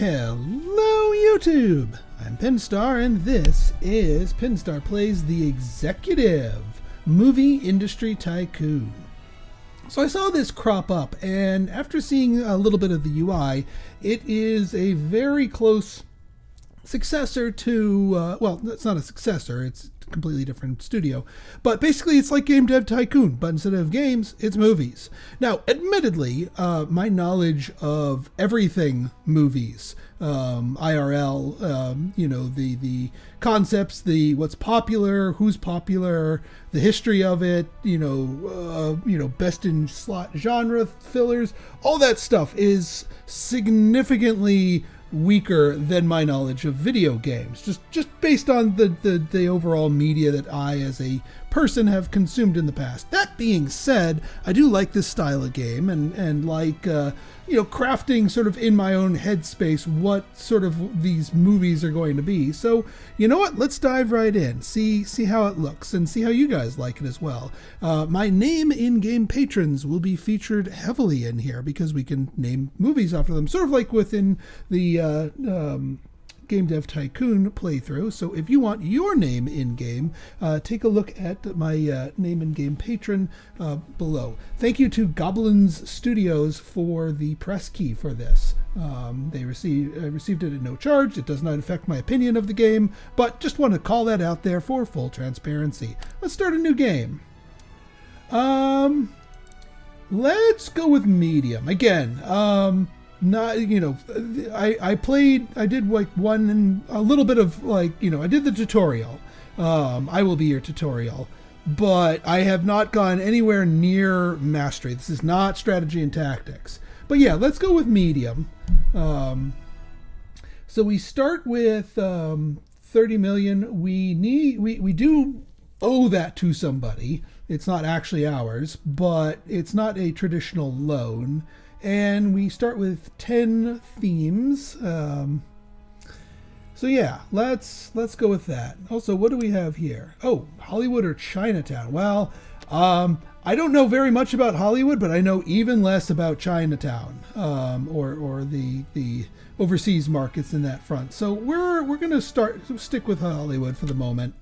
Hello YouTube! I'm Pinstar and this is Pinstar Plays the Executive Movie Industry Tycoon. So I saw this crop up, and after seeing a little bit of the UI, it is a very close successor to, well, it's not a successor, it's a completely different studio, but basically it's like Game Dev Tycoon, but instead of games, it's movies. Now, admittedly, my knowledge of everything movies, IRL, the concepts, what's popular, who's popular, the history of it, best in slot genre fillers, all that stuff is significantly weaker than my knowledge of video games, just based on the overall media that I as a person have consumed in the past. That being said, I do like this style of game and like crafting sort of in my own headspace what sort of these movies are going to be. So you know what, let's dive right in, see how it looks and see how you guys like it as well. My name in-game patrons will be featured heavily in here because we can name movies after them, sort of like within the Game Dev Tycoon playthrough. So if you want your name in-game, take a look at my name in-game patron below. Thank you to Goblins Studios for the press key for this. I received it at no charge. It does not affect my opinion of the game, but just want to call that out there for full transparency. Let's start a new game. Let's go with medium again. Not, I did like one and a little bit of I did the tutorial. I will be your tutorial, but I have not gone anywhere near mastery. This is not strategy and tactics, but yeah, let's go with medium. So we start with 30 million. We do owe that to somebody. It's not actually ours, but it's not a traditional loan. And we start with 10 themes. So yeah, let's go with that. Also, what do we have here? Oh, Hollywood or Chinatown. Well, I don't know very much about Hollywood, but I know even less about Chinatown, or the overseas markets in that front. So we're gonna stick with Hollywood for the moment.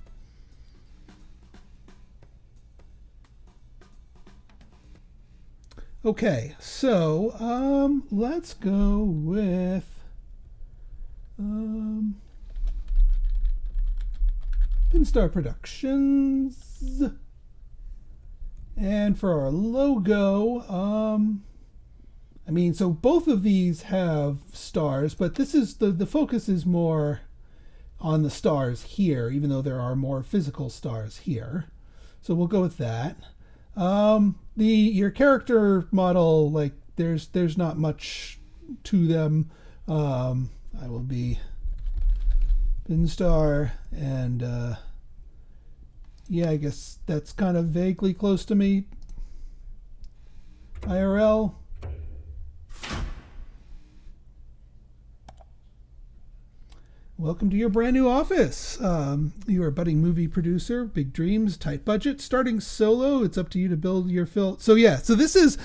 Okay, so let's go with Pinstar Productions, and for our logo, so both of these have stars, but this is the focus is more on the stars here, even though there are more physical stars here. So we'll go with that. Your character model, like there's not much to them. I will be Pinstar, and yeah, I guess that's kind of vaguely close to me. IRL. Welcome to your brand new office. You are a budding movie producer, big dreams, tight budget, starting solo. It's up to you to build your film. So yeah, so this is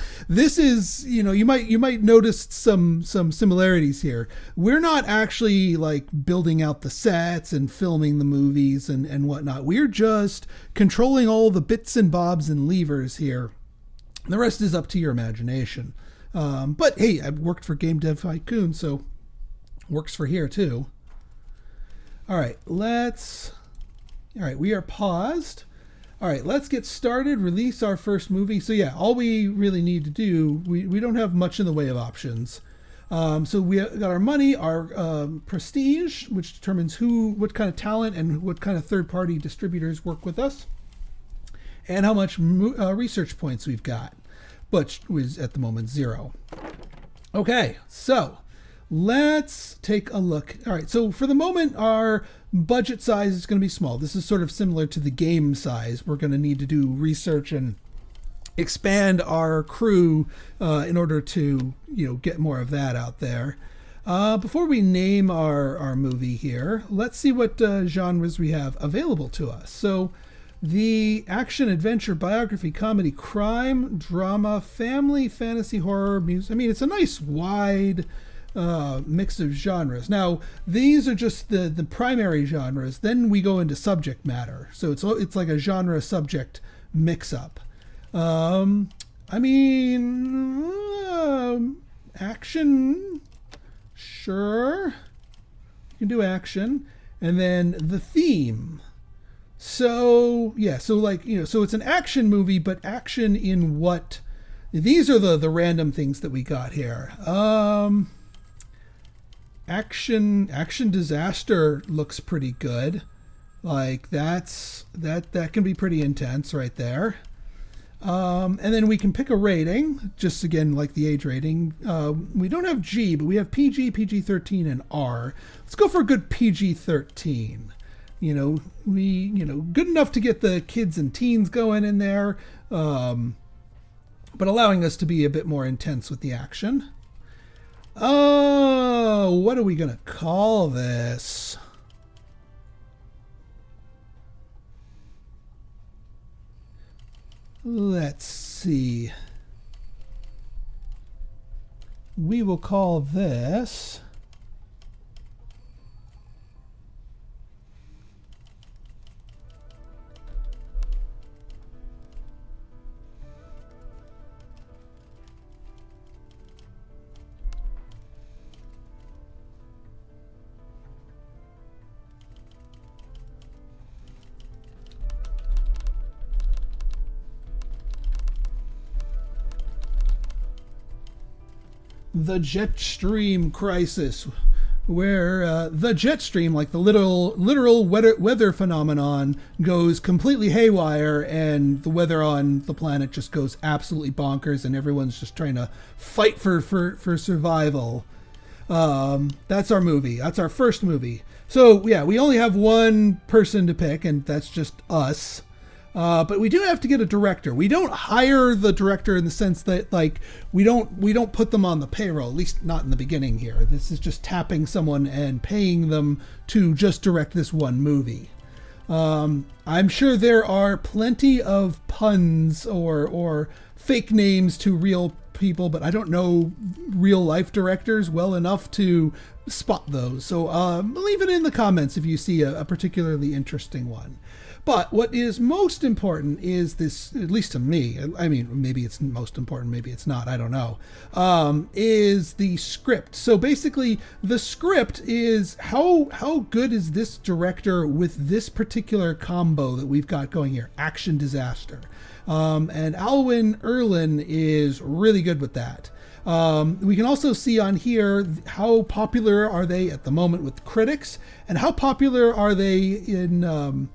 you might notice some similarities here. We're not actually like building out the sets and filming the movies and whatnot. We're just controlling all the bits and bobs and levers here. The rest is up to your imagination. But hey, I've worked for Game Dev Tycoon, so works for here too. All right, we are paused. All right, let's get started, release our first movie. So yeah, all we really need to do, we don't have much in the way of options. So we got our money, our prestige, which determines what kind of talent and what kind of third-party distributors work with us, and how much research points we've got, which is at the moment 0. Okay, so let's take a look. All right, so for the moment, our budget size is going to be small. This is sort of similar to the game size. We're going to need to do research and expand our crew in order to, get more of that out there. Before we name our movie here, let's see what genres we have available to us. So the action, adventure, biography, comedy, crime, drama, family, fantasy, horror, music. It's a nice wide mix of genres. Now, these are just the primary genres. Then we go into subject matter. So it's like a genre subject mix up. I mean, action, sure. You can do action. And then the theme. So, yeah, so like, so it's an action movie, but action in what? These are the random things that we got here. Action disaster looks pretty good. Like that can be pretty intense right there. And then we can pick a rating, just again like the age rating. We don't have G, but we have PG, PG-13, and R. Let's go for a good PG-13. Good enough to get the kids and teens going in there, but allowing us to be a bit more intense with the action. Oh, what are we gonna call this? Let's see. We will call this the jet stream crisis, where the jet stream, like the literal weather phenomenon, goes completely haywire, and the weather on the planet just goes absolutely bonkers, and everyone's just trying to fight for survival. That's our movie. That's our first movie. So yeah, we only have one person to pick, and that's just us. But we do have to get a director. We don't hire the director in the sense that, like, we don't put them on the payroll, at least not in the beginning here. This is just tapping someone and paying them to just direct this one movie. I'm sure there are plenty of puns or fake names to real people, but I don't know real life directors well enough to spot those. So leave it in the comments if you see a particularly interesting one. But what is most important is this, at least to me, I mean, maybe it's most important, maybe it's not, I don't know, is the script. So basically, the script is how good is this director with this particular combo that we've got going here, action disaster. And Alwyn Erlin is really good with that. We can also see on here how popular are they at the moment with critics, and how popular are they in...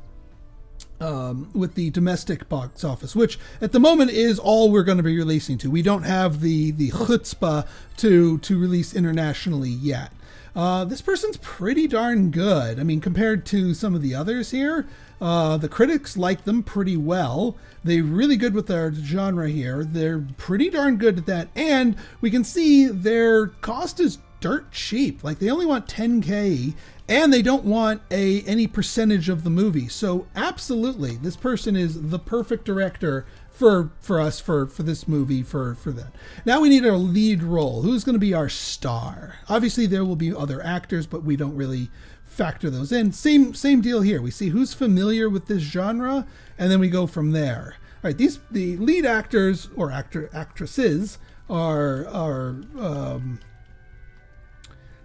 with the domestic box office, which at the moment is all we're going to be releasing to. We don't have the chutzpah to release internationally yet. This person's pretty darn good. I mean, compared to some of the others here, the critics like them pretty well. They're really good with their genre here. They're pretty darn good at that. And we can see their cost is dirt cheap. Like, they only want $10K, and they don't want any percentage of the movie. So absolutely, this person is the perfect director for us for this movie, for that. Now we need a lead role. Who's going to be our star? Obviously there will be other actors, but we don't really factor those in. Same deal here. We see who's familiar with this genre, and then we go from there. All right, the lead actors or actresses are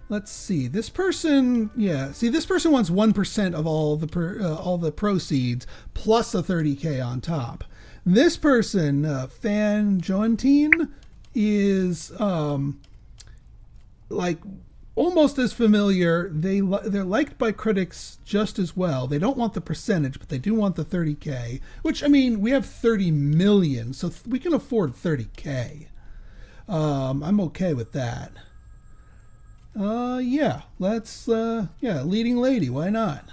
let's see. This person, this person wants 1% of all the proceeds plus a 30K on top. This person, Fan Joantine, is like almost as familiar. They're liked by critics just as well. They don't want the percentage, but they do want the 30K. Which, I mean, we have 30 million, so we can afford 30K. I'm okay with that. Let's leading lady, why not?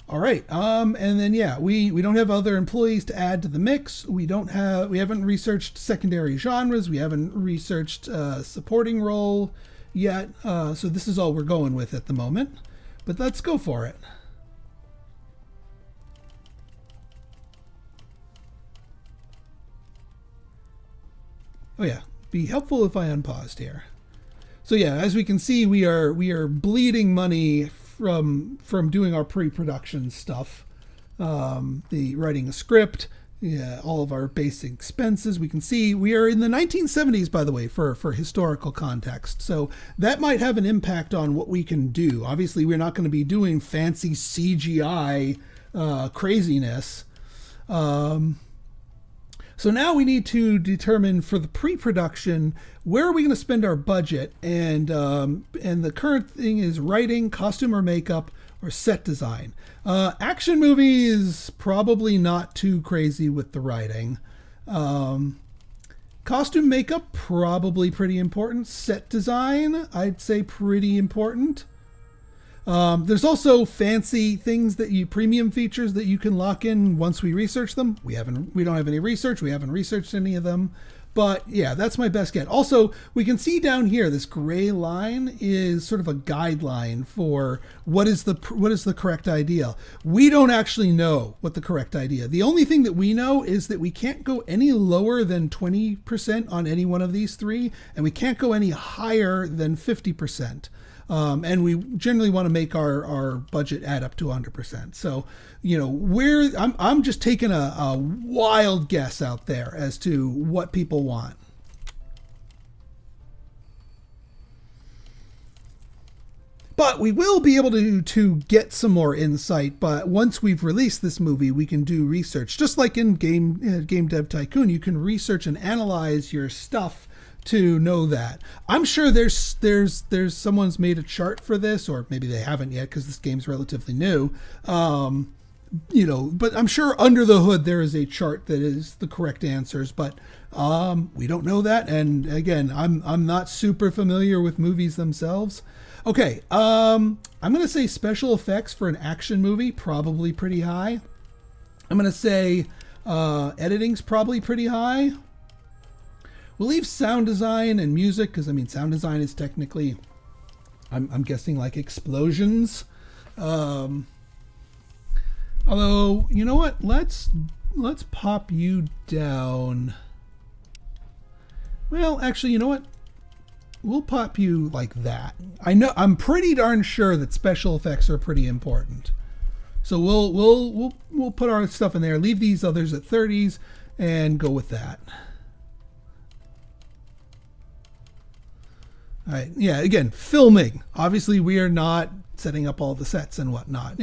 All right, and then we don't have other employees to add to the mix. We haven't researched secondary genres. We haven't researched supporting role yet. So this is all we're going with at the moment. But let's go for it. Oh yeah. be helpful if I unpaused here. So yeah, as we can see, we are bleeding money from doing our pre-production stuff, the writing a script, yeah, all of our basic expenses. We can see we are in the 1970s, by the way, for historical context. So that might have an impact on what we can do. Obviously, we're not going to be doing fancy CGI craziness. So now we need to determine for the pre-production, where are we going to spend our budget? And the current thing is writing, costume or makeup, or set design. Action movies, probably not too crazy with the writing. Costume makeup, probably pretty important. Set design, I'd say pretty important. There's also fancy things premium features that you can lock in once we research them. We don't have any research. We haven't researched any of them. But yeah, that's my best get. Also, we can see down here, this gray line is sort of a guideline for what is the correct idea. We don't actually know what the correct idea. The only thing that we know is that we can't go any lower than 20% on any one of these three, and we can't go any higher than 50%. And we generally want to make our budget add up to 100%. So, I'm just taking a wild guess out there as to what people want. But we will be able to get some more insight. But once we've released this movie, we can do research. Just like in Game Dev Tycoon, you can research and analyze your stuff to know that. I'm sure there's someone's made a chart for this, or maybe they haven't yet because this game's relatively new. But I'm sure under the hood there is a chart that is the correct answers, but we don't know that. And again, I'm not super familiar with movies themselves. Okay, I'm gonna say special effects for an action movie, probably pretty high. I'm gonna say editing's probably pretty high. We'll leave sound design and music, because sound design is technically, I'm guessing, like explosions. Although, you know what? Let's pop you down. Well, actually, you know what? We'll pop you like that. I'm pretty darn sure that special effects are pretty important. So we'll put our stuff in there. Leave these others at 30s and go with that. All right. Yeah. Again, filming. Obviously, we are not setting up all the sets and whatnot.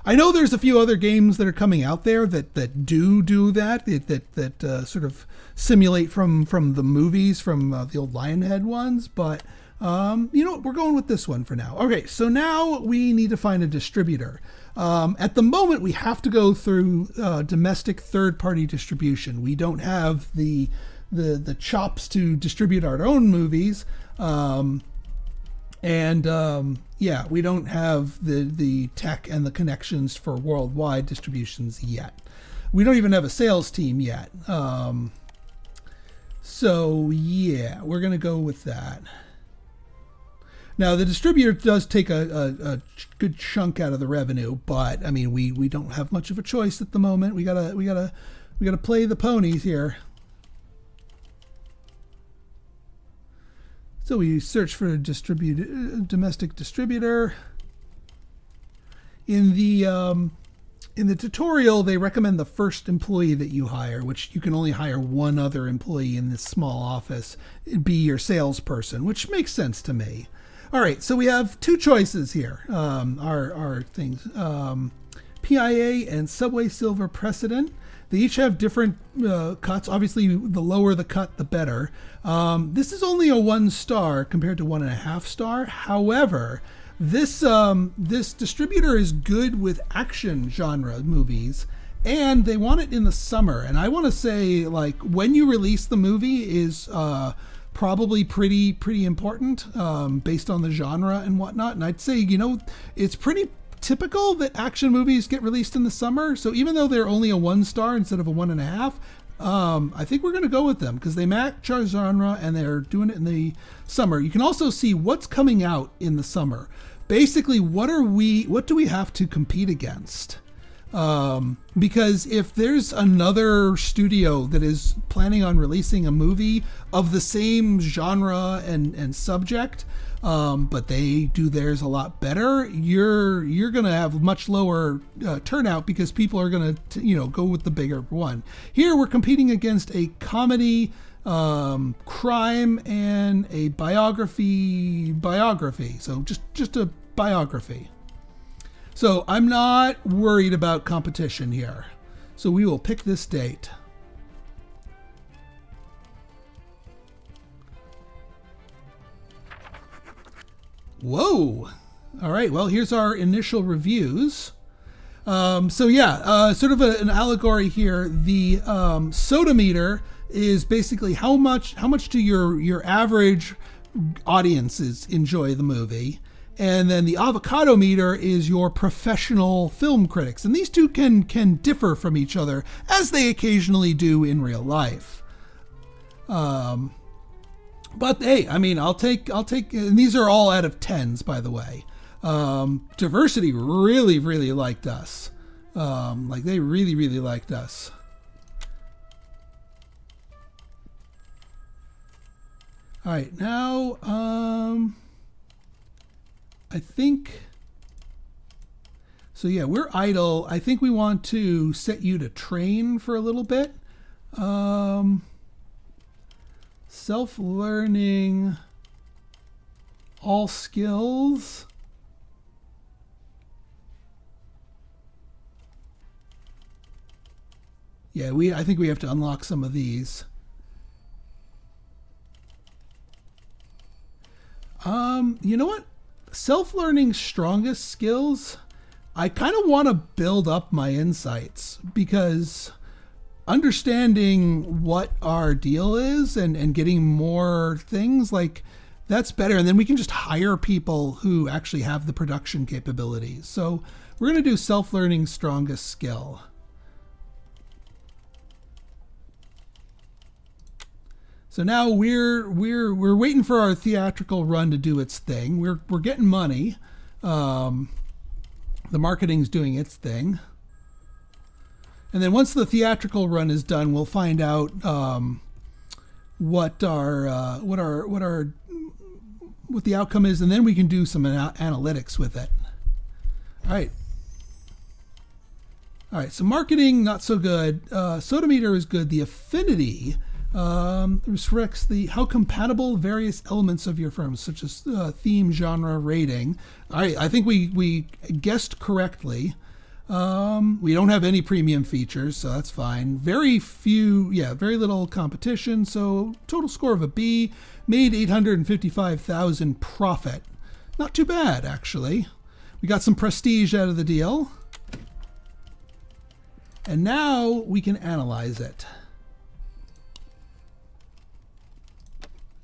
I know there's a few other games that are coming out there that do that. That sort of simulate from the movies, from the old Lionhead ones. But we're going with this one for now. Okay. So now we need to find a distributor. At the moment, we have to go through domestic third-party distribution. We don't have the chops to distribute our own movies. We don't have the tech and the connections for worldwide distributions yet. We don't even have a sales team yet. So yeah, we're going to go with that. Now, the distributor does take a good chunk out of the revenue, but we don't have much of a choice at the moment. We gotta play the ponies here. So we search for a domestic distributor. In the tutorial, they recommend the first employee that you hire, which you can only hire one other employee in this small office. It'd be your salesperson, which makes sense to me. All right, so we have two choices here. Our things, PIA and Subway Silver Precedent. They each have different cuts. Obviously, the lower the cut, the better. This is only a 1 star compared to 1.5 star. However, this distributor is good with action genre movies, and they want it in the summer. And I want to say, like, when you release the movie is probably pretty important based on the genre and whatnot. And I'd say, it's pretty typical that action movies get released in the summer. So even though they're only a 1 star instead of a 1.5, I think we're going to go with them because they match our genre and they're doing it in the summer. You can also see what's coming out in the summer. Basically, what do we have to compete against? Because if there's another studio that is planning on releasing a movie of the same genre and subject, but they do theirs a lot better, you're gonna have much lower turnout because people are gonna go with the bigger one. Here we're competing against a comedy, crime, and a biography. So just a biography. So I'm not worried about competition here. So we will pick this date. Whoa. All right. Well, here's our initial reviews. Sort of an allegory here. The soda meter is basically how much do your average audiences enjoy the movie. And then the avocado meter is your professional film critics. And these two can differ from each other, as they occasionally do in real life. But hey, I mean, I'll take, and these are all out of 10s, by the way. Diversity really, really liked us. They really, really liked us. All right, now, I think, so yeah, we're idle. I think we want to set you to train for a little bit. Self-learning, all skills. Yeah, I think we have to unlock some of these. You know what? Self-learning strongest skills, I kind of want to build up my insights, because understanding what our deal is and getting more things, that's better. And then we can just hire people who actually have the production capabilities. So we're going to do self-learning strongest skill. So now we're waiting for our theatrical run to do its thing. We're getting money. The marketing's doing its thing. And then once the theatrical run is done, we'll find out what the outcome is, and then we can do some analytics with it. All right. So marketing, not so good. Soda meter is good. The affinity restricts how compatible various elements of your firm, such as theme, genre, rating. All right, I think we guessed correctly. We don't have any premium features, so that's fine. Very little competition. So total score of a B, made 855,000 profit. Not too bad, actually. We got some prestige out of the deal. And now we can analyze it.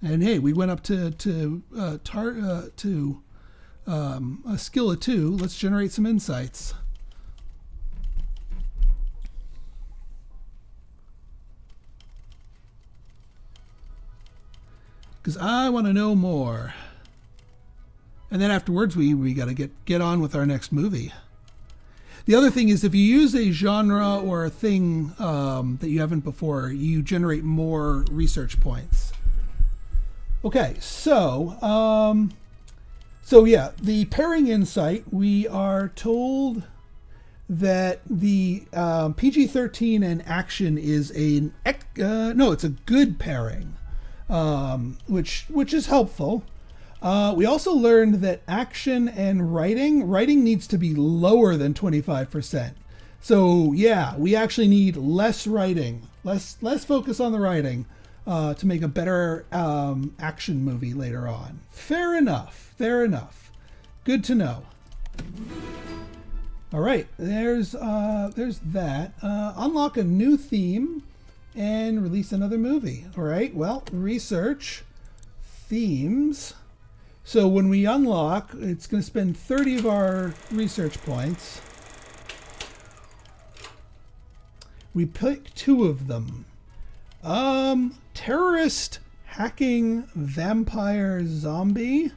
And hey, we went up to a skill of 2. Let's generate some insights. Because I want to know more. And then afterwards, we got to get on with our next movie. The other thing is, if you use a genre or a thing that you haven't before, you generate more research points. Okay, so the pairing insight, we are told that the PG-13 and action is it's a good pairing, which is helpful. We also learned that action and writing needs to be lower than 25%. So yeah, we actually need less writing, less focus on the writing, to make a better action movie later on. Fair enough. Good to know. All right, there's that. Unlock a new theme and release another movie. All right, well, research themes. So when we unlock, it's going to spend 30 of our research points. We pick 2 of them. Terrorist, hacking, vampire, zombie.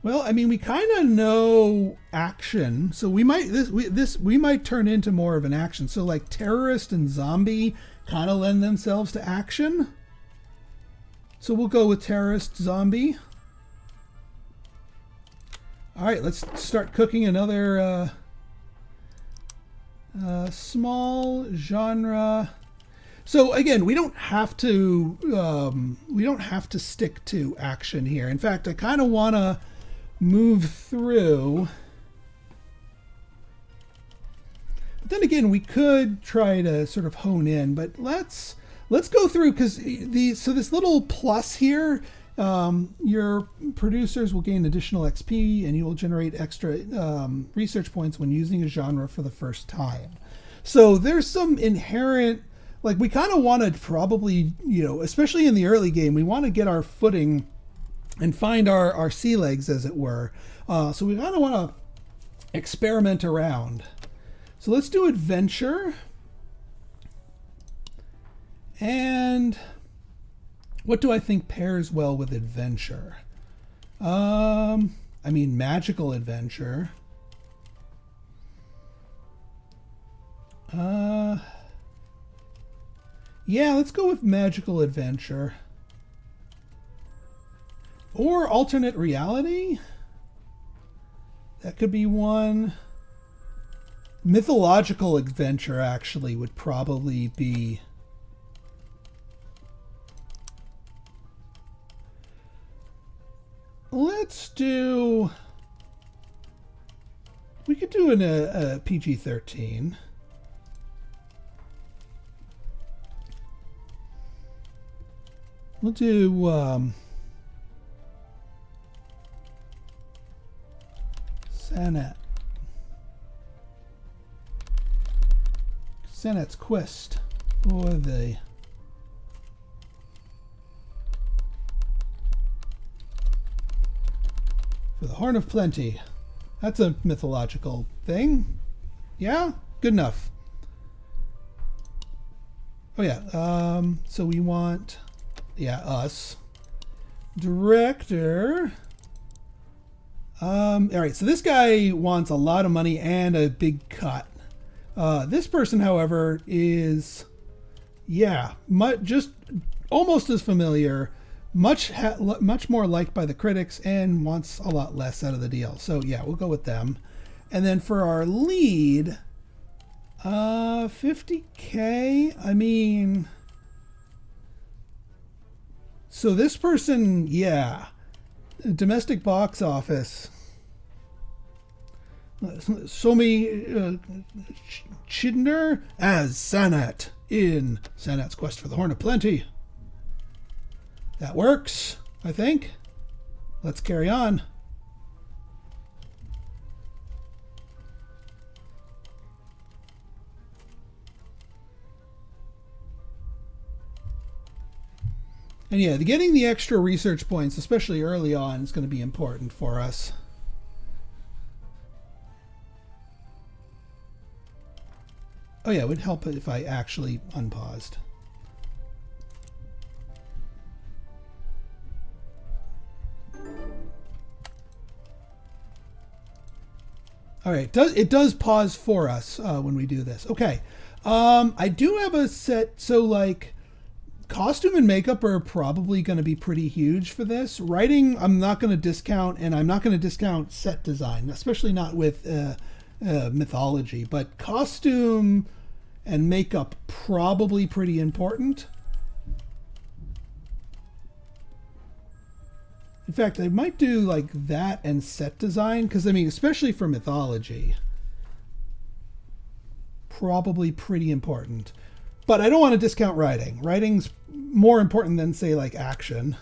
Well, I mean, we kind of know action, so we might turn into more of an action. So like terrorist and zombie kind of lend themselves to action. So we'll go with terrorist zombie. All right, let's start cooking another small genre. So again, we don't have to stick to action here. In fact, I kind of want to move through. But then again, we could try to sort of hone in, but let's go through, because this little plus here, your producers will gain additional XP and you will generate extra research points when using a genre for the first time. So there's some inherent, like, we kind of want to probably, especially in the early game, we want to get our footing and find our sea legs, as it were. So we kind of want to experiment around. So let's do adventure. And what do I think pairs well with adventure? I mean, magical adventure. Yeah, let's go with magical adventure. Or alternate reality. That could be one. Mythological adventure actually would probably be. Let's do. We could do a PG-13. We'll do Senat's quest for the Horn of Plenty. That's a mythological thing. Yeah, good enough. Oh yeah, so we want, us. Director. All right, so this guy wants a lot of money and a big cut. This person, however, is, just almost as familiar, much more liked by the critics, and wants a lot less out of the deal. So yeah, we'll go with them. And then for our lead, 50K. I mean, so this person, domestic box office. Somi Chidner as Sanat in Sanat's Quest for the Horn of Plenty. That works, I think. Let's carry on. And yeah, getting the extra research points, especially early on, is going to be important for us. Oh yeah, it would help if I actually unpaused. All right, it does pause for us when we do this. Okay, I do have a set, so like costume and makeup are probably going to be pretty huge for this. Writing, I'm not going to discount, and I'm not going to discount set design, especially not with mythology, but costume and makeup probably pretty important. In fact, I might do like that and set design, because I mean, especially for mythology, probably pretty important. But I don't want to discount writing. Writing's more important than, say, like action.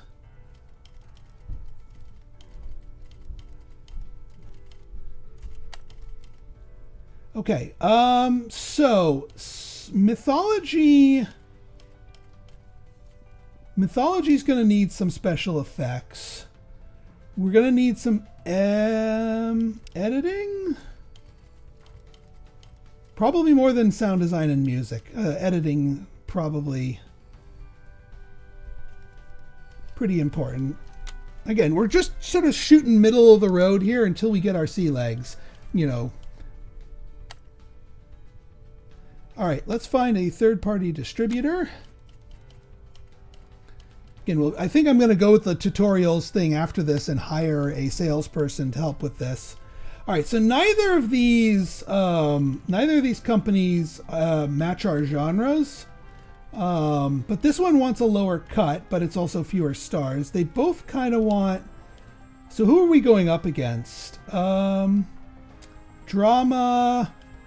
Okay, so mythology's going to need some special effects. We're going to need some editing. Probably more than sound design and music. Editing probably pretty important. Again, we're just sort of shooting middle of the road here until we get our sea legs, you know. All right, let's find a third-party distributor. Again, I think I'm going to go with the tutorials thing after this and hire a salesperson to help with this. All right, so neither of these companies match our genres. But this one wants a lower cut, but it's also fewer stars. They both kind of want... So who are we going up against? Drama,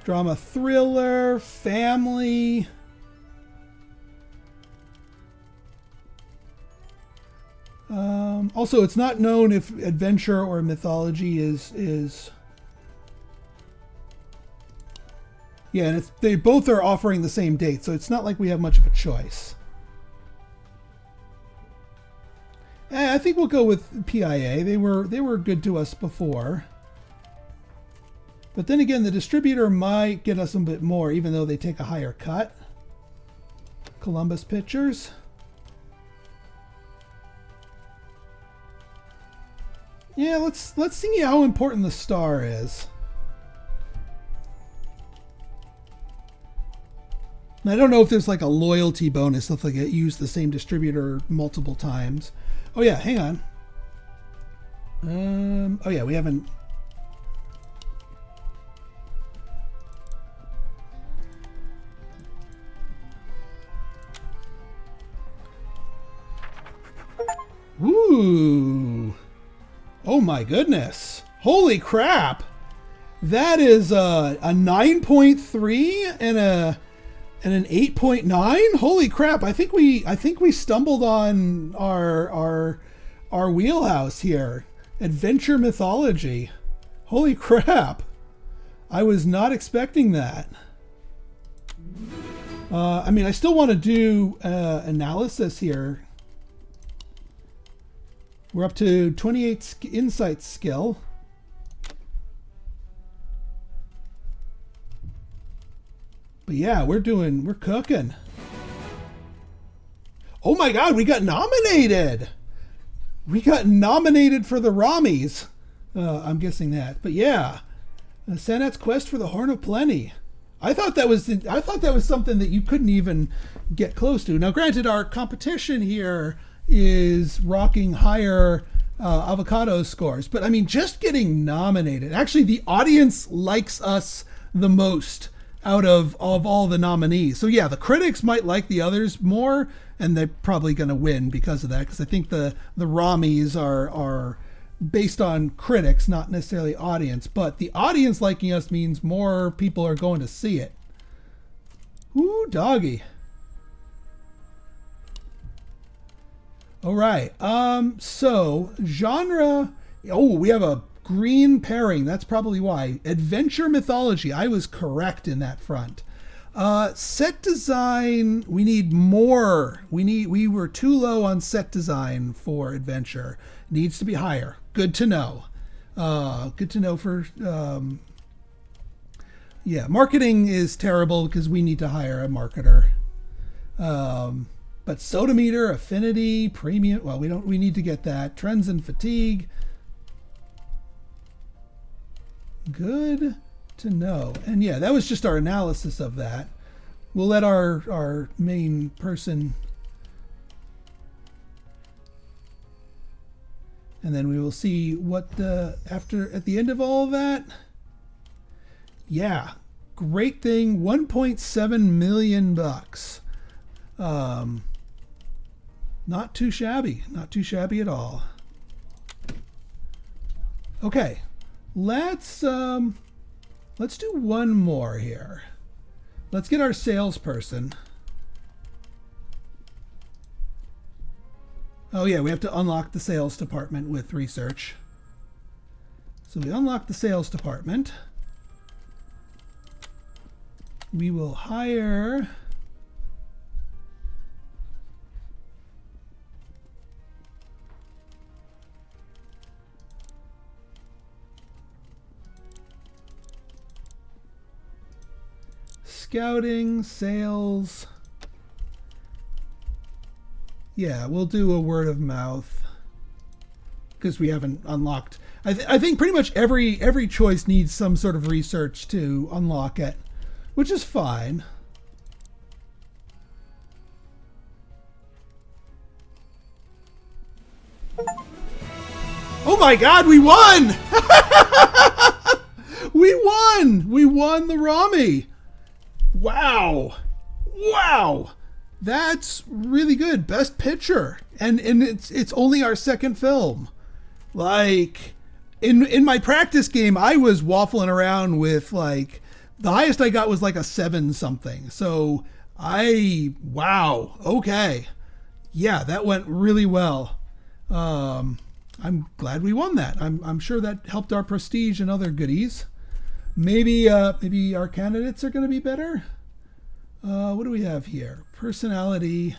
thriller, family. Also, it's not known if adventure or mythology is... Yeah, and they both are offering the same date, so it's not like we have much of a choice. I think we'll go with PIA. They were good to us before. But then again, the distributor might get us a bit more, even though they take a higher cut. Columbus Pictures. Yeah, let's see how important the star is. I don't know if there's like a loyalty bonus if they get use the same distributor multiple times. Oh yeah, hang on. Oh yeah, we haven't. Ooh. Oh my goodness. Holy crap. That is a 9.3 and an 8.9. Holy crap! I think we stumbled on our wheelhouse here. Adventure mythology. Holy crap! I was not expecting that. I mean, I still want to do analysis here. We're up to 28 insight skill. But yeah, we're cooking. Oh my God, we got nominated. We got nominated for the Romys. I'm guessing that. But yeah, Sanat's Quest for the Horn of Plenty. I thought that was something that you couldn't even get close to. Now, granted, our competition here is rocking higher avocado scores, but I mean, just getting nominated. Actually, the audience likes us the most out of all the nominees. So yeah, the critics might like the others more, and they're probably going to win because of that. Because I think the Romys are based on critics, not necessarily audience. But the audience liking us means more people are going to see it. Ooh, doggy. All right. So genre. Oh, we have a green pairing. That's probably why. Adventure mythology. I was correct in that front. Set design. We need more. We were too low on set design for adventure. Needs to be higher. Good to know. Good to know for. Yeah, marketing is terrible because we need to hire a marketer. But soda meter, affinity, premium. Well, we need to get that. Trends and fatigue. Good to know. And yeah, that was just our analysis of that. We'll let our main person, and then we will see what at the end of all of that. Yeah, great thing. 1.7 million bucks. Not too shabby. Not too shabby at all. Okay. Let's do one more here. Let's get our salesperson. Oh yeah, we have to unlock the sales department with research. So we unlock the sales department. We will hire scouting, sales. Yeah, we'll do a word of mouth. because we haven't unlocked. I think pretty much every choice needs some sort of research to unlock it, which is fine. Oh my God, we won! We won! We won the Romy! Wow! Wow! That's really good. Best picture. And it's only our second film. Like, in my practice game, I was waffling around with, like, the highest I got was like a 7 something. So wow. Okay. Yeah, that went really well. I'm glad we won that. I'm sure that helped our prestige and other goodies. Maybe our candidates are going to be better. What do we have here? Personality.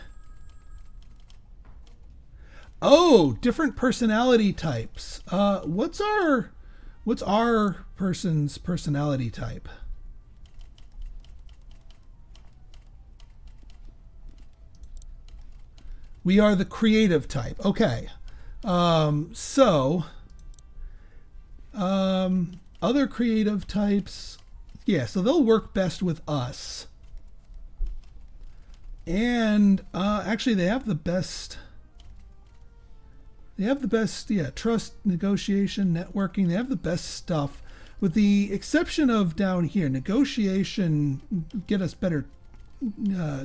Oh, different personality types. What's our person's personality type? We are the creative type. Okay. Other creative types, yeah, so they'll work best with us. And actually they have the best, yeah, trust, negotiation, networking. They have the best stuff, with the exception of down here. Negotiation get us better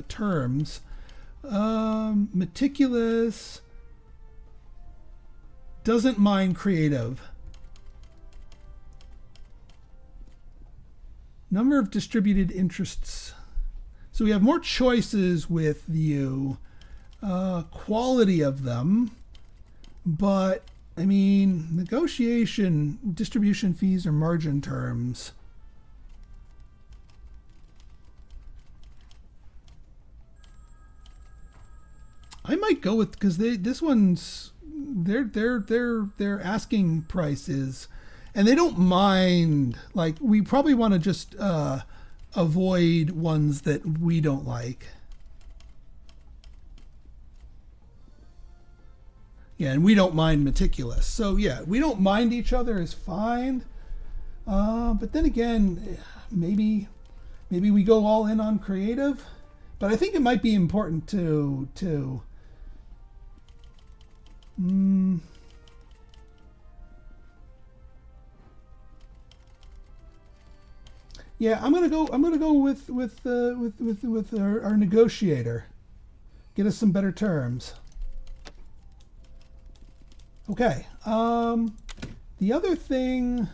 terms. Meticulous, doesn't mind creative. Number of distributed interests. So we have more choices with you. Quality of them. But, I mean, negotiation, distribution fees, or margin terms. I might go with, because this one's their asking price is, and they don't mind, like, we probably want to just avoid ones that we don't like. Yeah, and we don't mind meticulous. So yeah, we don't mind each other is fine. But then again, maybe we go all in on creative. But I think it might be important to yeah, I'm gonna go with our negotiator. Get us some better terms. Okay. The other thing.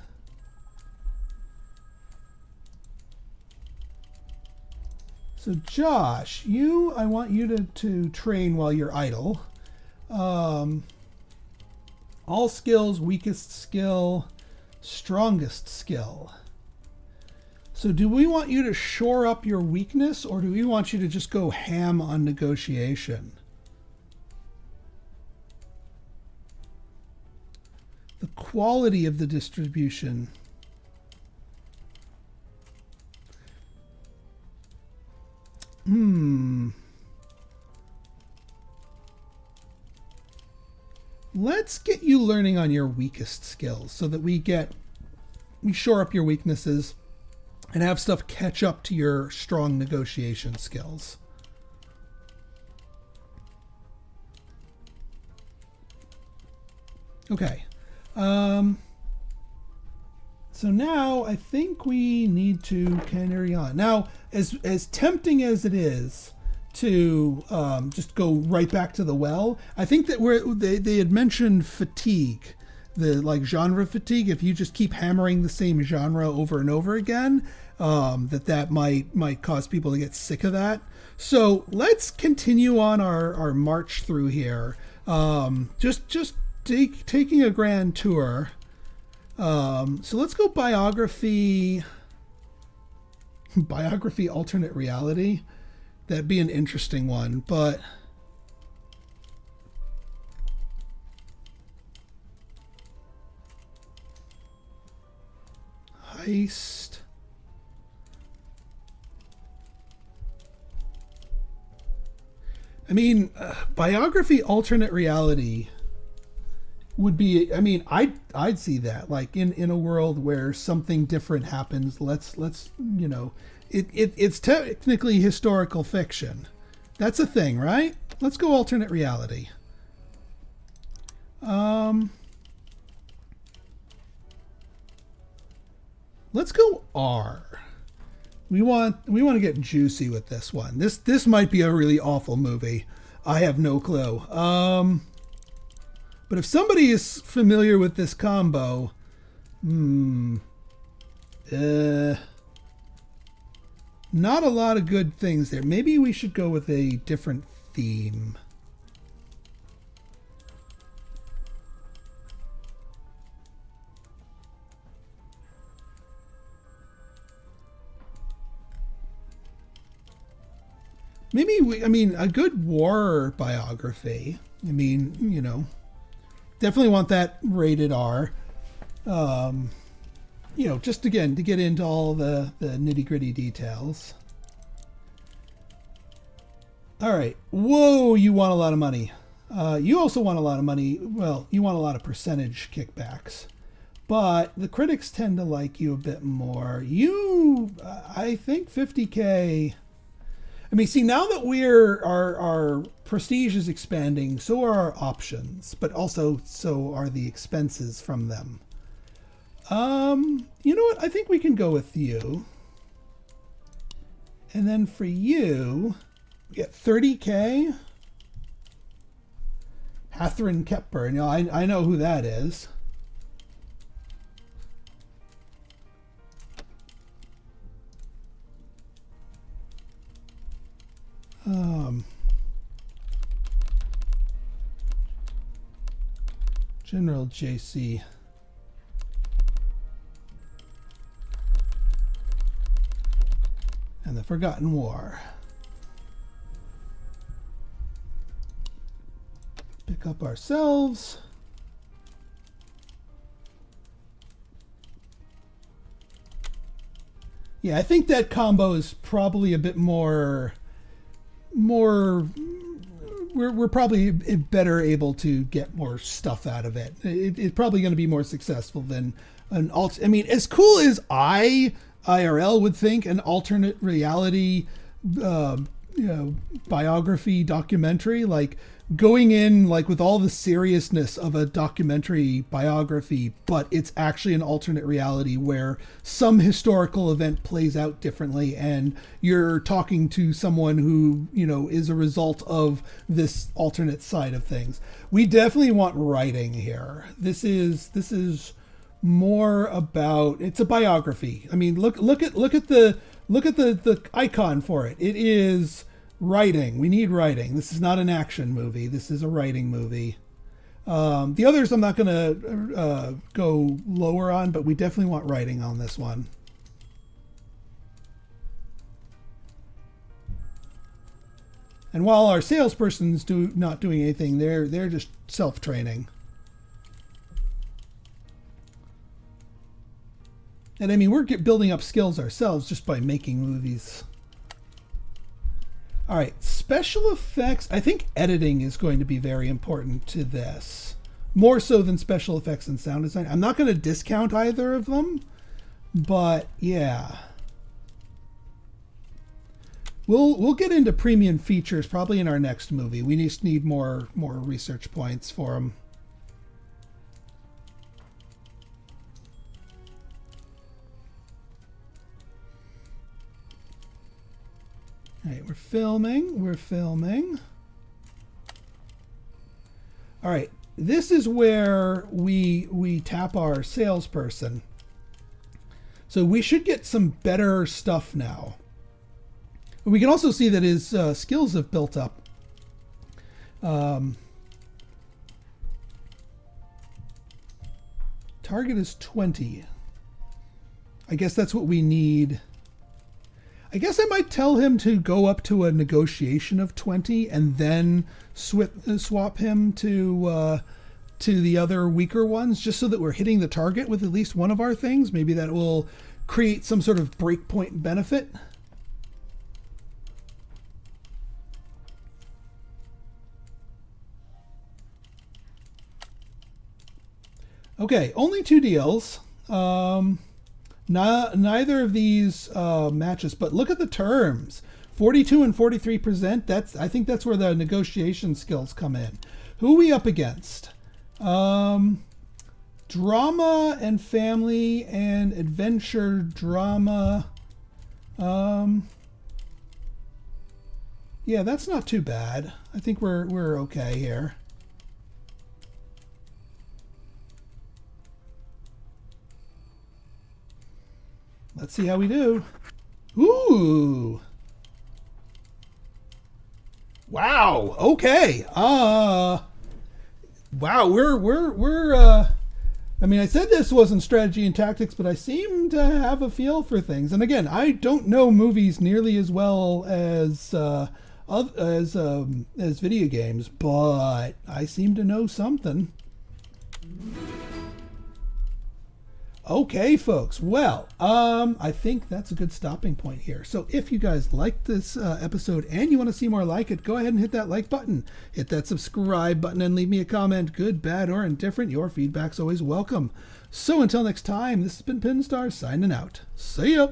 So Josh, I want you to train while you're idle. All skills, weakest skill, strongest skill. So do we want you to shore up your weakness, or do we want you to just go ham on negotiation? The quality of the distribution. Let's get you learning on your weakest skills so that we shore up your weaknesses and have stuff catch up to your strong negotiation skills. Okay. So now I think we need to carry on. Now, as tempting as it is to just go right back to the well, I think that they had mentioned fatigue, the like genre fatigue. If you just keep hammering the same genre over and over again, that might cause people to get sick of that. So let's continue on our march through here. Just taking a grand tour. So let's go biography alternate reality. That'd be an interesting one, but heist. I mean, biography alternate reality would be, I mean, I'd see that, like, in a world where something different happens. Let's you know, it's technically historical fiction. That's a thing, right? Let's go alternate reality. Let's go R. We want to get juicy with this one. This might be a really awful movie. I have no clue. But if somebody is familiar with this combo, not a lot of good things there. Maybe we should go with a different theme. Maybe I mean, a good war biography. I mean, you know, definitely want that rated R. You know, just again, to get into all the nitty gritty details. All right. Whoa, you want a lot of money. You also want a lot of money. Well, you want a lot of percentage kickbacks. But the critics tend to like you a bit more. I think 50K. I mean, see, now that our prestige is expanding, so are our options, but also so are the expenses from them. You know what? I think we can go with you. And then for you, we get 30K. Catherine Kepper. You know, I know who that is. General JC. And the Forgotten War. Pick up ourselves. Yeah, I think that combo is probably a bit more we're probably better able to get more stuff out of it. It's probably going to be more successful than an I mean, as cool as IRL would think an alternate reality, you know, biography documentary, like going in like with all the seriousness of a documentary biography, but it's actually an alternate reality where some historical event plays out differently and you're talking to someone who, you know, is a result of this alternate side of things. We definitely want writing here. This is more about, it's a biography. I mean, look at the icon for it. It is writing. We need writing. This is not an action movie. This is a writing movie. The others I'm not going to go lower on, but we definitely want writing on this one. And while our salesperson's not doing anything, they're just self-training. And I mean, we're building up skills ourselves just by making movies. All right, special effects. I think editing is going to be very important to this, more so than special effects and sound design. I'm not going to discount either of them, but yeah. We'll get into premium features probably in our next movie. We just need more research points for them. All right, we're filming. All right, this is where we tap our salesperson. So we should get some better stuff now. We can also see that his skills have built up. Target is 20. I guess that's what we need. I guess I might tell him to go up to a negotiation of 20 and then swap him to the other weaker ones, just so that we're hitting the target with at least one of our things. Maybe that will create some sort of breakpoint benefit. Okay, only 2 deals. Neither of these matches, but look at the terms. 42 and 43%. I think that's where the negotiation skills come in. Who are we up against? Drama and family and adventure drama. Yeah, that's not too bad. I think we're okay here. Let's see how we do. Ooh. Wow. Okay. Wow. We're I mean, I said this wasn't strategy and tactics, but I seem to have a feel for things. And again, I don't know movies nearly as well as video games, but I seem to know something. Okay, folks. Well, I think that's a good stopping point here. So if you guys liked this episode and you want to see more like it, go ahead and hit that like button. Hit that subscribe button and leave me a comment, good, bad, or indifferent. Your feedback's always welcome. So until next time, this has been Pinstar signing out. See ya!